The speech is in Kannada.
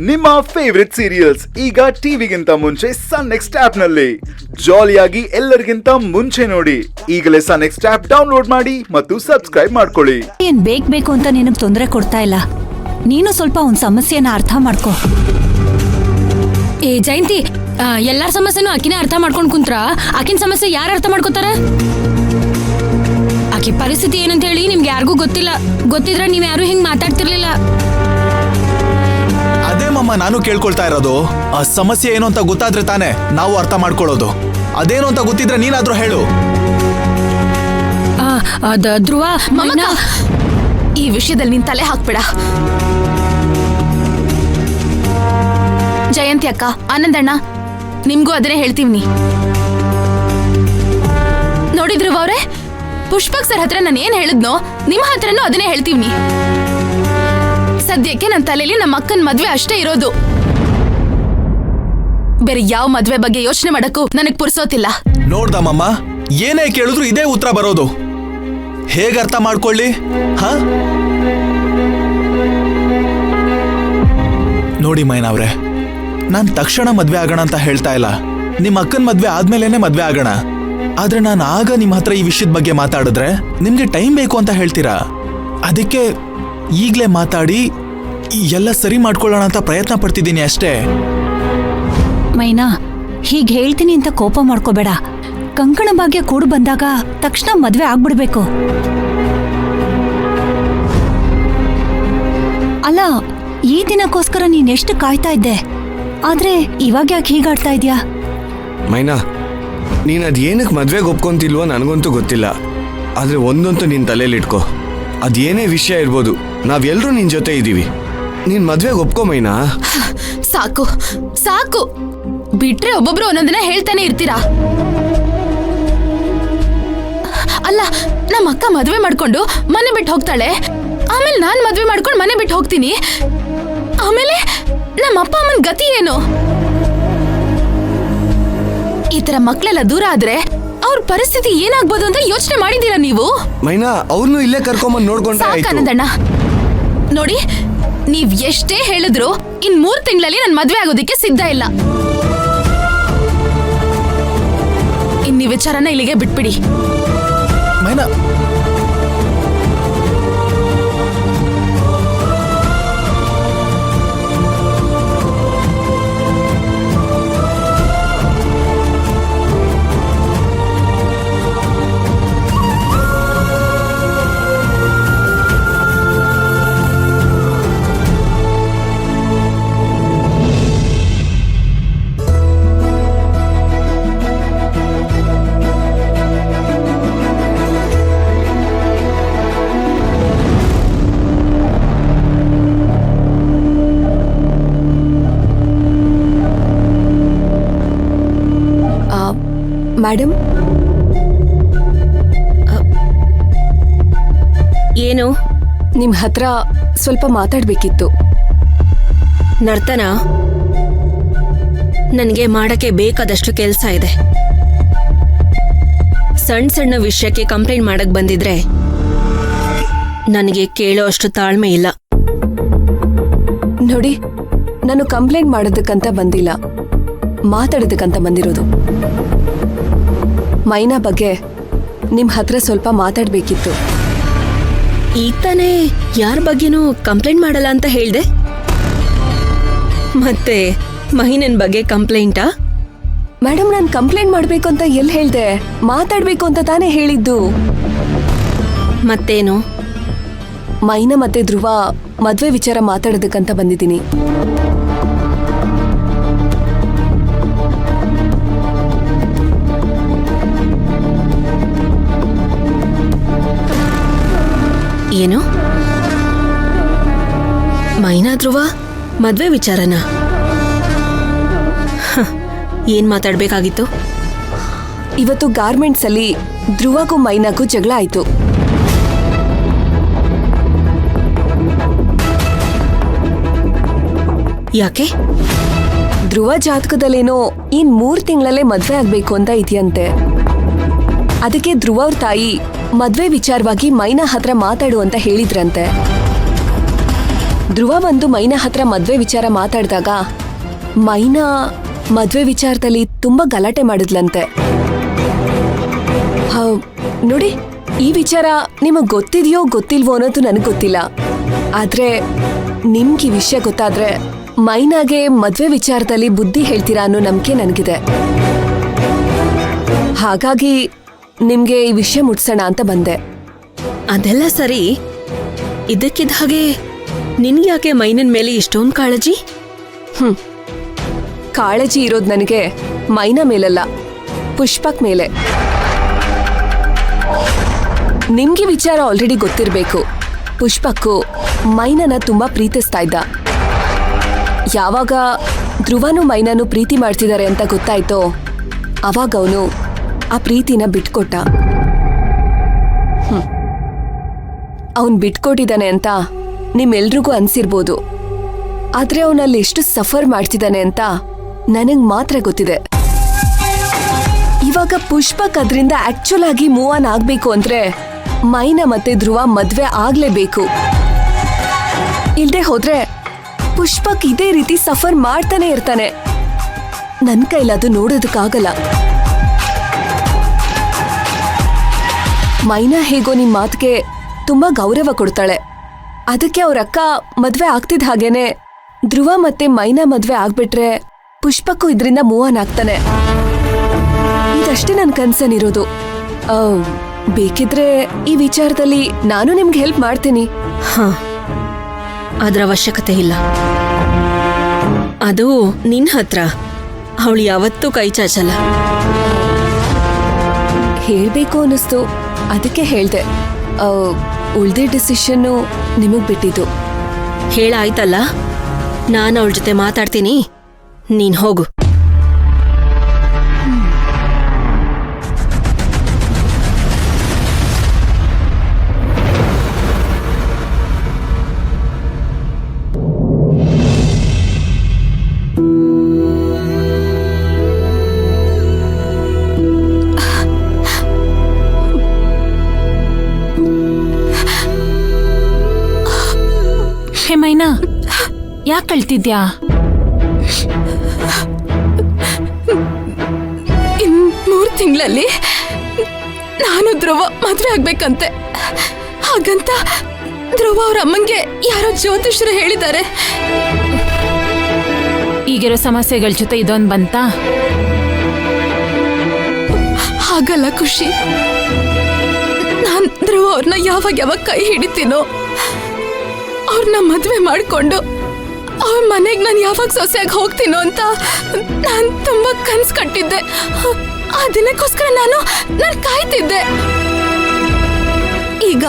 ನಿಮ್ಮ ಫೇವರಿಟ್ ಸೀರಿಯಲ್ಸ್ ಈಗ ಟಿವಿಗಿಂತ ಮುಂಚೆ ಸನ್ ನೆಕ್ಸ್ಟ್ ಆಪ್ ನಲ್ಲಿ ಜಾಲಿಯಾಗಿ ಎಲ್ಲರಿಗಿಂತ ಮುಂಚೆ ನೋಡಿ. ಈಗಲೇ ಸನ್ ನೆಕ್ಸ್ಟ್ ಆಪ್ ಡೌನ್ಲೋಡ್ ಮಾಡಿ ಮತ್ತು ಸಬ್ಸ್ಕ್ರೈಬ್ ಮಾಡ್ಕೊಳ್ಳಿ. ಏನ್ ಬೇಕು ಅಂತ ನಿನಗ್ ತೊಂದರೆ ಕೊಡ್ತಾ ಇಲ್ಲ. ನೀನು ಸ್ವಲ್ಪ ಒಂದ್ ಸಮಸ್ಯೆನ ಅರ್ಥ ಮಾಡ್ಕೋ. ಏ ಜಯಂತಿ, ಎಲ್ಲಾರ ಸಮಸ್ಯೆನೂ ಆಕಿನೇ ಅರ್ಥ ಮಾಡ್ಕೊಂಡ್ ಕುಂತ್ರ ಆಕಿನ ಸಮಸ್ಯೆ ಯಾರು ಅರ್ಥ ಮಾಡ್ಕೋತಾರ? ಆಕಿ ಪರಿಸ್ಥಿತಿ ಏನಂತ ಹೇಳಿ ನಿಮ್ಗೆ ಯಾರಿಗೂ ಗೊತ್ತಿಲ್ಲ. ಗೊತ್ತಿದ್ರೆ ನೀವ್ ಯಾರು ಹಿಂಗ್ ಮಾತಾಡ್ತಿರ್ಲಿಲ್ಲ. ಅದೇ ಮಮ್ಮ ನಾನು ಕೇಳ್ಕೊಳ್ತಾ ಇರೋದು. ಆ ಸಮಸ್ಯೆ ಏನು ಅಂತ ಗೊತ್ತಾದ್ರೆ ತಾನೇ ನಾವು ಅರ್ಥ ಮಾಡ್ಕೊಳ್ಳೋದು. ಅದೇನು ಅಂತ ಗೊತ್ತಿದ್ರೆ ನೀನಾದ್ರೂ ಹೇಳು. ಧ್ರುವ, ಈ ವಿಷಯದಲ್ಲಿ ನಿನ್ ತಲೆ ಹಾಕ್ಬೇಡ. ಜಯಂತಿ ಅಕ್ಕ, ಆನಂದಣ್ಣ, ನಿಮ್ಗೂ ಅದನ್ನೇ ಹೇಳ್ತೀವಿ. ನೋಡಿದ್ರು ಅವ್ರೆ, ಪುಷ್ಪಕ್ ಸರ್ ಹತ್ರ ನಾನು ಏನ್ ಹೇಳಿದ್ನೋ ನಿಮ್ಮ ಹತ್ರನೂ ಅದನ್ನೇ ಹೇಳ್ತೀವಿ. ಸದ್ಯಕ್ಕೆ ನನ್ನ ತಲೆಯಲ್ಲಿ ನಮ್ಮ ಅಕ್ಕನ ಮದ್ವೆ ಅಷ್ಟೇ ಇರೋದು. ಬೇರೆ ಯಾವ ಮದ್ವೆ ಬಗ್ಗೆ ಯೋಚನೆ ಮಾಡಕ್ಕೂ ನನಗ್ ಪುರ್ಸೋತಿಲ್ಲ. ನೋಡ್ದಮ್ಮಮ್ಮ, ಏನೇ ಕೇಳಿದ್ರು ಇದೇ ಉತ್ತರ ಬರೋದು. ಹೇಗ ಅರ್ಥ ಮಾಡ್ಕೊಳ್ಳಿ? ನೋಡಿ ಮೈನಾವ್ರೆ, ನಾನ್ ತಕ್ಷಣ ಮದ್ವೆ ಆಗೋಣ ಅಂತ ಹೇಳ್ತಾ ಇಲ್ಲ. ನಿಮ್ಮ ಅಕ್ಕನ ಮದ್ವೆ ಆದ್ಮೇಲೆನೆ ಮದ್ವೆ ಆಗೋಣ. ಆದ್ರೆ ನಾನು ಆಗ ನಿಮ್ಮ ಹತ್ರ ಈ ವಿಷಯದ ಬಗ್ಗೆ ಮಾತಾಡಿದ್ರೆ ನಿಮ್ಗೆ ಟೈಮ್ ಬೇಕು ಅಂತ ಹೇಳ್ತೀರಾ. ಅದಕ್ಕೆ ಈಗ್ಲೇ ಮಾತಾಡಿ ಎಲ್ಲ ಸರಿ ಮಾಡ್ಕೊಳ್ಳೋಣ ಅಂತ ಪ್ರಯತ್ನ ಪಡ್ತಿದ್ದೀನಿ ಅಷ್ಟೇ. ಮೈನಾ, ಹೀಗ್ ಹೇಳ್ತೀನಿ ಅಂತ ಕೋಪ ಮಾಡ್ಕೋಬೇಡ. ಕಂಕಣ ಭಾಗ್ಯ ಕೂಡು ಬಂದಾಗ ತಕ್ಷಣ ಮದ್ವೆ ಆಗ್ಬಿಡ್ಬೇಕು. ಅಲ್ಲ, ಈ ದಿನಕ್ಕೋಸ್ಕರ ನೀನೆಷ್ಟು ಕಾಯ್ತಾ ಇದ್ದೆ. ಆದ್ರೆ ಇವಾಗ ಯಾಕೆ ಹೀಗಾಡ್ತಾ ಇದ್ಯಾ? ಮೈನಾ, ನೀನು ಅದೇನಕ್ಕೆ ಮದ್ವೆಗೆ ಒಪ್ಕೊಂತಿಲ್ವೋ ನನಗಂತೂ ಗೊತ್ತಿಲ್ಲ. ಆದರೆ ಒಂದಂತೂ ನಿನ್ನ ತಲೆಯಲ್ಲಿಟ್ಕೋ, ಅದೇನೇ ವಿಷಯ ಇರ್ಬೋದು, ನಾವೆಲ್ಲರೂ ನಿನ್ನ ಜೊತೆ ಇದ್ದೀವಿ. ನೀನು ಮದ್ವೆಗೆ ಒಪ್ಕೊ ಮೈನಾ. ಸಾಕು ಸಾಕು, ಬಿಟ್ರೆ ಒಬ್ಬೊಬ್ರು ಒಂದೊಂದಿನ ಹೇಳ್ತಾನೆ ಇರ್ತೀರಾ. ಅಲ್ಲ, ನಮ್ಮ ಅಕ್ಕ ಮದ್ವೆ ಮಾಡ್ಕೊಂಡು ಮನೆ ಬಿಟ್ಟು ಹೋಗ್ತಾಳೆ. ಆಮೇಲೆ ನಾನ್ ಮದ್ವೆ ಮಾಡ್ಕೊಂಡು ಮನೆ ಬಿಟ್ಟು ಹೋಗ್ತೀನಿ. ಆಮೇಲೆ ನಮ್ಮ ಅಪ್ಪ ಅಮ್ಮನ ಗತಿ ಏನು? ಈ ತರ ಮಕ್ಳೆಲ್ಲ ದೂರ ಆದ್ರೆ ಅವ್ರ ಪರಿಸ್ಥಿತಿ ಏನಾಗ್ಬೋದು ಅಂತ ಯೋಚನೆ ಮಾಡಿದೀರಾ ನೀವು? ಮೈನಾ, ಅವ್ರನ್ನೂ ಇಲ್ಲೇ ಕರ್ಕೊಂಬಂದು ನೋಡ್ಕೊಂಡ್ರೆ ಆಯ್ತು. ಸಾಕಾನಂದಣ್ಣ, ನೋಡಿ, ನೀವ್ ಎಷ್ಟೇ ಹೇಳಿದ್ರು ಇನ್ 3 ತಿಂಗಳಲ್ಲಿ ನನ್ ಮದ್ವೆ ಆಗೋದಿಕ್ಕೆ ಸಿದ್ಧ ಇಲ್ಲ. ಇನ್ ಈ ವಿಚಾರನ ಇಲ್ಲಿಗೆ ಬಿಟ್ಬಿಡಿ. ಮೈನಾ, ಮೇಡಮ್, ಏನು? ನಿಮ್ ಹತ್ರ ಸ್ವಲ್ಪ ಮಾತಾಡ್ಬೇಕಿತ್ತು. ನರ್ತನ, ನನಗೆ ಮಾಡಕ್ಕೆ ಬೇಕಾದಷ್ಟು ಕೆಲಸ ಇದೆ. ಸಣ್ಣ ಸಣ್ಣ ವಿಷಯಕ್ಕೆ ಕಂಪ್ಲೇಂಟ್ ಮಾಡಕ್ ಬಂದಿದ್ರೆ ನನಗೆ ಕೇಳೋ ಅಷ್ಟು ತಾಳ್ಮೆ ಇಲ್ಲ. ನೋಡಿ, ನಾನು ಕಂಪ್ಲೇಂಟ್ ಮಾಡೋದಕ್ಕಂತ ಬಂದಿಲ್ಲ, ಮಾತಾಡೋದಕ್ಕಂತ ಬಂದಿರೋದು. ಮೈನಾ ಬಗ್ಗೆ ನಿಮ್ ಹತ್ರ ಸ್ವಲ್ಪ ಮಾತಾಡ್ಬೇಕಿತ್ತು. ಈಗ ತಾನೇ ಯಾರ ಬಗ್ಗೆನೂ ಕಂಪ್ಲೇಂಟ್ ಮಾಡಲ್ಲ ಅಂತ ಹೇಳ್ದೆ, ಮತ್ತೆ ಮಹಿನನ್ ಬಗ್ಗೆ ಕಂಪ್ಲೇಂಟಾ? ಮೇಡಮ್, ನಾನು ಕಂಪ್ಲೇಂಟ್ ಮಾಡ್ಬೇಕು ಅಂತ ಎಲ್ಲಿ ಹೇಳ್ದೆ? ಮಾತಾಡ್ಬೇಕು ಅಂತ ತಾನೇ ಹೇಳಿದ್ದು. ಮತ್ತೇನು? ಮೈನಾ ಮತ್ತೆ ಧ್ರುವ ಮದ್ವೆ ವಿಚಾರ ಮಾತಾಡೋದಕ್ಕಂತ ಬಂದಿದ್ದೀನಿ. ಏನು? ಮೈನಾ ಧ್ರುವ ಮದ್ವೆ ವಿಚಾರನ? ಏನ್ ಮಾತಾಡ್ಬೇಕಾಗಿತ್ತು? ಇವತ್ತು ಗಾರ್ಮೆಂಟ್ಸ್ ಅಲ್ಲಿ ಧ್ರುವಗೂ ಮೈನಾಗೂ ಜಗಳ ಆಯ್ತು. ಯಾಕೆ? ಧ್ರುವ ಜಾತಕದಲ್ಲೇನೋ ಇನ್ 3 ತಿಂಗಳಲ್ಲೇ ಮದ್ವೆ ಆಗ್ಬೇಕು ಅಂತ ಇದೆಯಂತೆ. ಅದಕ್ಕೆ ಧ್ರುವ ಅವ್ರ ತಾಯಿ ಮದ್ವೆ ವಿಚಾರವಾಗಿ ಮೈನಾ ಹತ್ರ ಮಾತಾಡು ಅಂತ ಹೇಳಿದ್ರಂತೆ. ಧ್ರುವ ಬಂದು ಮೈನಾ ಹತ್ರ ಮದ್ವೆ ವಿಚಾರ ಮಾತಾಡಿದಾಗ ಮೈನಾ ಮದ್ವೆ ವಿಚಾರದಲ್ಲಿ ತುಂಬಾ ಗಲಾಟೆ ಮಾಡಿದ್ಲಂತೆ. ನೋಡಿ, ಈ ವಿಚಾರ ನಿಮಗ್ ಗೊತ್ತಿದೆಯೋ ಗೊತ್ತಿಲ್ವೋ ಅನ್ನೋದು ನನಗೆ ಗೊತ್ತಿಲ್ಲ. ಆದ್ರೆ ನಿಮ್ಗೆ ಈ ವಿಷಯ ಗೊತ್ತಾದ್ರೆ ಮೈನಾಗೆ ಮದ್ವೆ ವಿಚಾರದಲ್ಲಿ ಬುದ್ಧಿ ಹೇಳ್ತೀರಾ ಅನ್ನೋ ನಂಬಿಕೆ ನನಗಿದೆ. ಹಾಗಾಗಿ ನಿಮ್ಗೆ ಈ ವಿಷಯ ಮುಟ್ಸೋಣ ಅಂತ ಬಂದೆ. ಅದೆಲ್ಲ ಸರಿ, ಇದಕ್ಕಿದ್ದ ಹಾಗೆ ನಿನ್ಗ್ಯಾಕೆ ಮೈನನ್ ಮೇಲೆ ಇಷ್ಟೊಂದು ಕಾಳಜಿ? ಕಾಳಜಿ ಇರೋದು ನನಗೆ ಮೈನಾ ಮೇಲಲ್ಲ, ಪುಷ್ಪಕ್ ಮೇಲೆ. ನಿಮ್ಗೆ ವಿಚಾರ ಆಲ್ರೆಡಿ ಗೊತ್ತಿರಬೇಕು. ಪುಷ್ಪಕ್ಕು ಮೈನನ ತುಂಬಾ ಪ್ರೀತಿಸ್ತಾ ಇದ್ದ. ಯಾವಾಗ ಧ್ರುವನು ಮೈನನು ಪ್ರೀತಿ ಮಾಡ್ತಿದ್ದಾರೆ ಅಂತ ಗೊತ್ತಾಯ್ತೋ ಅವಾಗ ಅವನು ಆ ಪ್ರೀತಿನ ಬಿಟ್ಕೊಟ್ಟ. ಅವನ್ ಬಿಟ್ಕೊಟ್ಟಿದ್ದಾನೆ ಅಂತ ನಿಮ್ಮೆಲ್ರಿಗೂ ಅನ್ಸಿರ್ಬೋದು. ಆದ್ರೆ ಅವನಲ್ಲಿ ಎಷ್ಟು ಸಫರ್ ಮಾಡ್ತಿದ್ದಾನೆ ಅಂತ ನನಗ್ ಮಾತ್ರ ಗೊತ್ತಿದೆ. ಇವಾಗ ಪುಷ್ಪಕ್ ಅದರಿಂದ ಆಕ್ಚುಲ್ ಆಗಿ ಮೂವ್ ಆನ್ ಆಗ್ಬೇಕು ಅಂದ್ರೆ ಮೈನಾ ಮತ್ತೆ ಧ್ರುವ ಮದ್ವೆ ಆಗ್ಲೇಬೇಕು. ಇಲ್ದೆ ಹೋದ್ರೆ ಪುಷ್ಪಕ್ ಇದೇ ರೀತಿ ಸಫರ್ ಮಾಡ್ತಾನೆ ಇರ್ತಾನೆ. ನನ್ ಕೈಲದು ನೋಡೋದಕ್ಕಾಗಲ್ಲ. ಮೈನಾ ಹೇಗೋ ನಿಮ್ ಮಾತಿಗೆ ತುಂಬಾ ಗೌರವ ಕೊಡ್ತಾಳೆ. ಅದಕ್ಕೆ ಅವ್ರ ಅಕ್ಕ ಮದ್ವೆ ಆಗ್ತಿದ್ ಹಾಗೇನೆ ಧ್ರುವ ಮತ್ತೆ ಮೈನಾ ಮದ್ವೆ ಆಗ್ಬಿಟ್ರೆ ಪುಷ್ಪಕ್ಕೂ ಇದರಿಂದ ಮೂವ್ ಆನ್ ಆಗ್ತಾನೆ. ಇದಷ್ಟೇ ನನ್ ಕನ್ಸನ್ ಇರೋದು. ಬೇಕಿದ್ರೆ ಈ ವಿಚಾರದಲ್ಲಿ ನಾನು ನಿಮ್ಗೆ ಹೆಲ್ಪ್ ಮಾಡ್ತೀನಿ. ಅದ್ರ ಅವಶ್ಯಕತೆ ಇಲ್ಲ. ಅದು ನಿನ್ ಹತ್ರ ಅವಳು ಯಾವತ್ತೂ ಕೈ ಚಾಚಲ್ಲ. ಹೇಳ್ಬೇಕು ಅನ್ನಿಸ್ತು, ಅದಕ್ಕೆ ಹೇಳ್ದೆ. ಉಳ್ದೇ ಡಿಸಿಷನ್ನು ನಿಮಗ್ ಬಿಟ್ಟಿದ್ದು. ಹೇಳಾಯ್ತಲ್ಲ, ನಾನು ಅವಳ ಜೊತೆ ಮಾತಾಡ್ತೀನಿ, ನೀನ್ ಹೋಗು. ಹೇ ಮೈನಾ, ಯಾಕೆ ಕಳ್ತಿದ್ಯಾ? ಇನ್ 3 ತಿಂಗಳಲ್ಲಿ ನಾನು ಧ್ರುವ ಮದ್ವೆ ಆಗ್ಬೇಕಂತೆ. ಹಾಗಂತ ಧ್ರುವ ಅವ್ರ ಅಮ್ಮಂಗೆ ಯಾರೋ ಜ್ಯೋತಿಷ್ಯರು ಹೇಳಿದ್ದಾರೆ. ಈಗಿರೋ ಸಮಸ್ಯೆಗಳ ಜೊತೆ ಇದೊಂದು ಬಂತಾ? ಹಾಗಲ್ಲ ಖುಷಿ, ನಾನ್ ಧ್ರುವ ಅವ್ರನ್ನ ಯಾವಾಗ ಕೈ ಹಿಡಿತೀನೋ ಅವ್ರನ್ನ ಮದ್ವೆ ಮಾಡ್ಕೊಂಡು ಅವ್ರ ಮನೆಗೆ ನಾನು ಯಾವಾಗ ಸೊಸೆಯಾಗಿ ಹೋಗ್ತೀನೋ ಅಂತ ನಾನು ತುಂಬಾ ಕನ್ಸು ಕಟ್ಟಿದ್ದೆ. ಆ ದಿನಕ್ಕೋಸ್ಕರ ನಾನು ಕಾಯ್ತಿದ್ದೆ. ಈಗ